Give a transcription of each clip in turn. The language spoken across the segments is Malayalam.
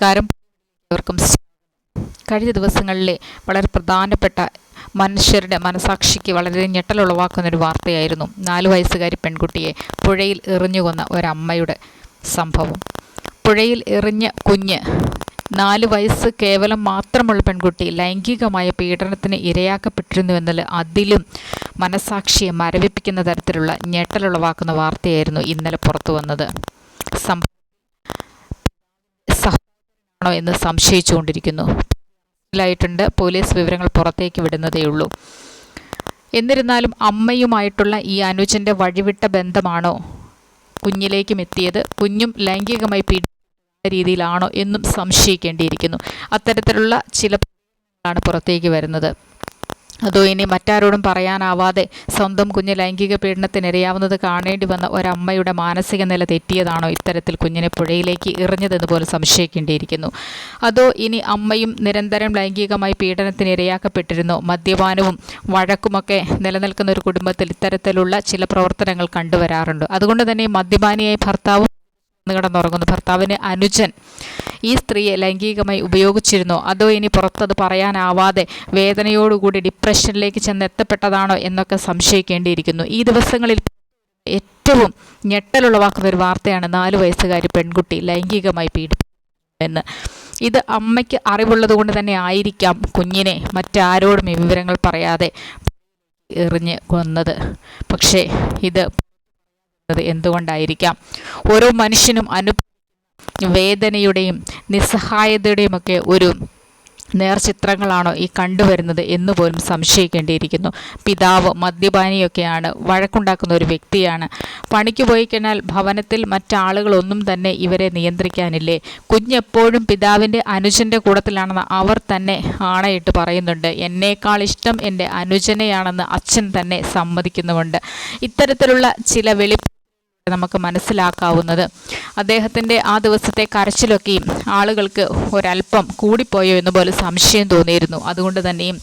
നമസ്കാരം. ഏവർക്കും കഴിഞ്ഞ ദിവസങ്ങളിലെ വളരെ പ്രധാനപ്പെട്ട മനുഷ്യരുടെ മനസാക്ഷിക്ക് വളരെ ഞെട്ടലുളവാക്കുന്നൊരു വാർത്തയായിരുന്നു 4 വയസ്സുകാരി പെൺകുട്ടിയെ പുഴയിൽ എറിഞ്ഞുകൊന്ന ഒരമ്മയുടെ സംഭവം. പുഴയിൽ എറിഞ്ഞ കുഞ്ഞ് 4 വയസ്സ് കേവലം മാത്രമുള്ള പെൺകുട്ടി ലൈംഗികമായ പീഡനത്തിന് ഇരയാക്കപ്പെട്ടിരുന്നുവെന്നാൽ അതിലും മനസാക്ഷിയെ മരവിപ്പിക്കുന്ന തരത്തിലുള്ള ഞെട്ടലുളവാക്കുന്ന വാർത്തയായിരുന്നു ഇന്നലെ പുറത്തു വന്നത്. ണോ എന്ന് സംശയിച്ചുകൊണ്ടിരിക്കുന്നു. പോലീസ് വിവരങ്ങൾ പുറത്തേക്ക് വിടുന്നതേയുള്ളൂ. എന്നിരുന്നാലും അമ്മയുമായിട്ടുള്ള ഈ അനുജന്റെ വഴിവിട്ട ബന്ധമാണോ കുഞ്ഞിലേക്കും എത്തിയത്, കുഞ്ഞും ലൈംഗികമായി പീഡിപ്പിക്കുന്ന രീതിയിലാണോ എന്നും സംശയിക്കേണ്ടിയിരിക്കുന്നു. അത്തരത്തിലുള്ള ചില ാണ് പുറത്തേക്ക് വരുന്നത്. അതോ ഇനി മറ്റാരോടും പറയാനാവാതെ സ്വന്തം കുഞ്ഞ് ലൈംഗിക പീഡനത്തിനിരയാവുന്നത് കാണേണ്ടി വന്ന ഒരമ്മയുടെ മാനസിക നില തെറ്റിയതാണോ ഇത്തരത്തിൽ കുഞ്ഞിനെ പുഴയിലേക്ക് എറിഞ്ഞതെന്ന് പോലും സംശയിക്കേണ്ടിയിരിക്കുന്നു. അതോ ഇനി അമ്മയും നിരന്തരം ലൈംഗികമായി പീഡനത്തിന് ഇരയാക്കപ്പെട്ടിരുന്നോ? മദ്യപാനവും വഴക്കുമൊക്കെ നിലനിൽക്കുന്ന ഒരു കുടുംബത്തിൽ ഇത്തരത്തിലുള്ള ചില പ്രവർത്തനങ്ങൾ കണ്ടുവരാറുണ്ട്. അതുകൊണ്ട് തന്നെ മദ്യപാനിയായി ഭർത്താവും കിടന്നുറങ്ങുന്നു. ഭർത്താവിന് അനുജൻ ഈ സ്ത്രീയെ ലൈംഗികമായി ഉപയോഗിച്ചിരുന്നോ? അതോ ഇനി പുറത്തത് പറയാനാവാതെ വേദനയോടുകൂടി ഡിപ്രഷനിലേക്ക് ചെന്നെത്തപ്പെട്ടതാണോ എന്നൊക്കെ സംശയിക്കേണ്ടിയിരിക്കുന്നു. ഈ ദിവസങ്ങളിൽ ഏറ്റവും ഞെട്ടലുളവാക്കുന്ന ഒരു വാർത്തയാണ് 4 വയസ്സുകാരി പെൺകുട്ടി ലൈംഗികമായി പീഡിപ്പിച്ചെന്ന്. ഇത് അമ്മയ്ക്ക് അറിവുള്ളത് കൊണ്ട് തന്നെ ആയിരിക്കാം കുഞ്ഞിനെ മറ്റാരോടും ഈ വിവരങ്ങൾ പറയാതെ എറിഞ്ഞ് കൊന്നത്. പക്ഷേ ഇത് എന്തുകൊണ്ടായിരിക്കാം? ഓരോ മനുഷ്യനും വേദനയുടെയും നിസ്സഹായതയുടെയും ഒക്കെ ഒരു നേർചിത്രങ്ങളാണോ ഈ കണ്ടുവരുന്നത് എന്ന് പോലും സംശയിക്കേണ്ടിയിരിക്കുന്നു. പിതാവ് മദ്യപാനിയൊക്കെയാണ്, വഴക്കുണ്ടാക്കുന്ന ഒരു വ്യക്തിയാണ്. പണിക്ക് പോയി കഴിഞ്ഞാൽ ഭവനത്തിൽ മറ്റാളുകളൊന്നും തന്നെ ഇവരെ നിയന്ത്രിക്കാനില്ലേ? കുഞ്ഞെപ്പോഴും പിതാവിൻ്റെ അനുജൻ്റെ കൂടത്തിലാണെന്ന് അവർ തന്നെ ആണയിട്ട് പറയുന്നുണ്ട്. എന്നേക്കാൾ ഇഷ്ടം എൻ്റെ അനുജനെയാണെന്ന് അച്ഛൻ തന്നെ സമ്മതിക്കുന്നുമുണ്ട്. ഇത്തരത്തിലുള്ള ചില നമുക്ക് മനസ്സിലാക്കാവുന്നത് അദ്ദേഹത്തിൻ്റെ ആ ദിവസത്തെ കരച്ചിലൊക്കെയും ആളുകൾക്ക് ഒരല്പം കൂടിപ്പോയോ എന്ന് പോലെ സംശയം തോന്നിയിരുന്നു. അതുകൊണ്ട് തന്നെയും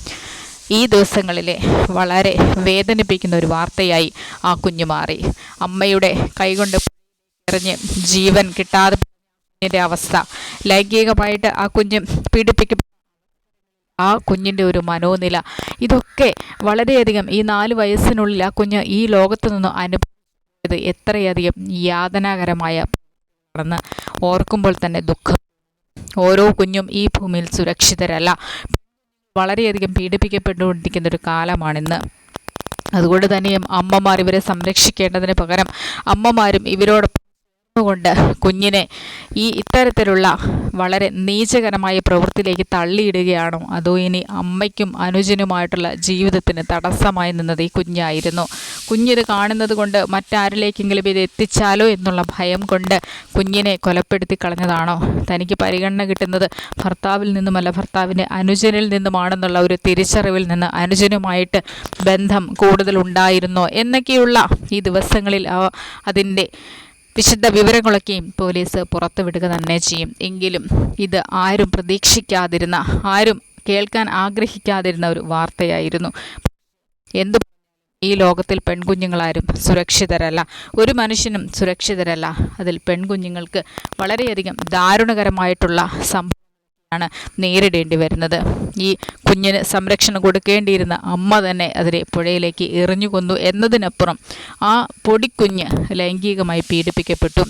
ഈ ദിവസങ്ങളിലെ വളരെ വേദനിപ്പിക്കുന്ന ഒരു വാർത്തയായി ആ കുഞ്ഞു മാറി. അമ്മയുടെ കൈകൊണ്ട് എറിഞ്ഞ് ജീവൻ കിട്ടാതെ അവസ്ഥ, ലൈംഗികമായിട്ട് ആ കുഞ്ഞ് പീഡിപ്പിക്കപ്പെട്ട ആ കുഞ്ഞിൻ്റെ ഒരു മനോനില, ഇതൊക്കെ വളരെയധികം ഈ 4 വയസ്സിനുള്ളിൽ ആ കുഞ്ഞ് ഈ ലോകത്ത് നിന്ന് എത്രയധികം യാതനാകരമായ ണെന്ന് ഓർക്കുമ്പോൾ തന്നെ ദുഃഖം. ഓരോ കുഞ്ഞും ഈ ഭൂമിയിൽ സുരക്ഷിതരല്ല, വളരെയധികം പീഡിപ്പിക്കപ്പെട്ടുകൊണ്ടിരിക്കുന്ന ഒരു കാലമാണിന്ന്. അതുകൊണ്ട് തന്നെയും അമ്മമാർ ഇവരെ സംരക്ഷിക്കേണ്ടതിന് പകരം അമ്മമാരും ഇവരോടൊപ്പം കൊണ്ട് കുഞ്ഞിനെ ഈ ഇത്തരത്തിലുള്ള വളരെ നീചകരമായ പ്രവൃത്തിയിലേക്ക് തള്ളിയിടുകയാണോ? അതോ ഇനി അമ്മയ്ക്കും അനുജനുമായിട്ടുള്ള ജീവിതത്തിന് തടസ്സമായി നിന്നത് ഈ കുഞ്ഞായിരുന്നു? കുഞ്ഞിത് കാണുന്നത് കൊണ്ട് മറ്റാരിലേക്കെങ്കിലും ഇത് എത്തിച്ചാലോ എന്നുള്ള ഭയം കൊണ്ട് കുഞ്ഞിനെ കൊലപ്പെടുത്തി കളഞ്ഞതാണോ? തനിക്ക് പരിഗണന കിട്ടുന്നത് ഭർത്താവിൽ നിന്നുമല്ല, ഭർത്താവിൻ്റെ അനുജനിൽ നിന്നുമാണെന്നുള്ള ഒരു തിരിച്ചറിവിൽ നിന്ന് അനുജനുമായിട്ട് ബന്ധം കൂടുതൽ ഉണ്ടായിരുന്നോ എന്നൊക്കെയുള്ള ഈ ദിവസങ്ങളിൽ അതിൻ്റെ വിശദ വിവരങ്ങളൊക്കെയും പോലീസ് പുറത്തുവിടുക തന്നെ ചെയ്യും. എങ്കിലും ഇത് ആരും പ്രതീക്ഷിക്കാതിരുന്ന, ആരും കേൾക്കാൻ ആഗ്രഹിക്കാതിരുന്ന ഒരു വാർത്തയായിരുന്നു. ഈ ലോകത്തിൽ പെൺകുഞ്ഞുങ്ങളാരും സുരക്ഷിതരല്ല, ഒരു മനുഷ്യനും സുരക്ഷിതരല്ല. അതിൽ പെൺകുഞ്ഞുങ്ങൾക്ക് വളരെയധികം ദാരുണകരമായിട്ടുള്ള ാണ് നേരിടേണ്ടി വരുന്നത്. ഈ കുഞ്ഞിന് സംരക്ഷണം കൊടുക്കേണ്ടിയിരുന്ന അമ്മ തന്നെ അതിനെ പുഴയിലേക്ക് എറിഞ്ഞു കൊന്നു എന്നതിനപ്പുറം ആ പൊടിക്കുഞ്ഞ് ലൈംഗികമായി പീഡിപ്പിക്കപ്പെട്ടു.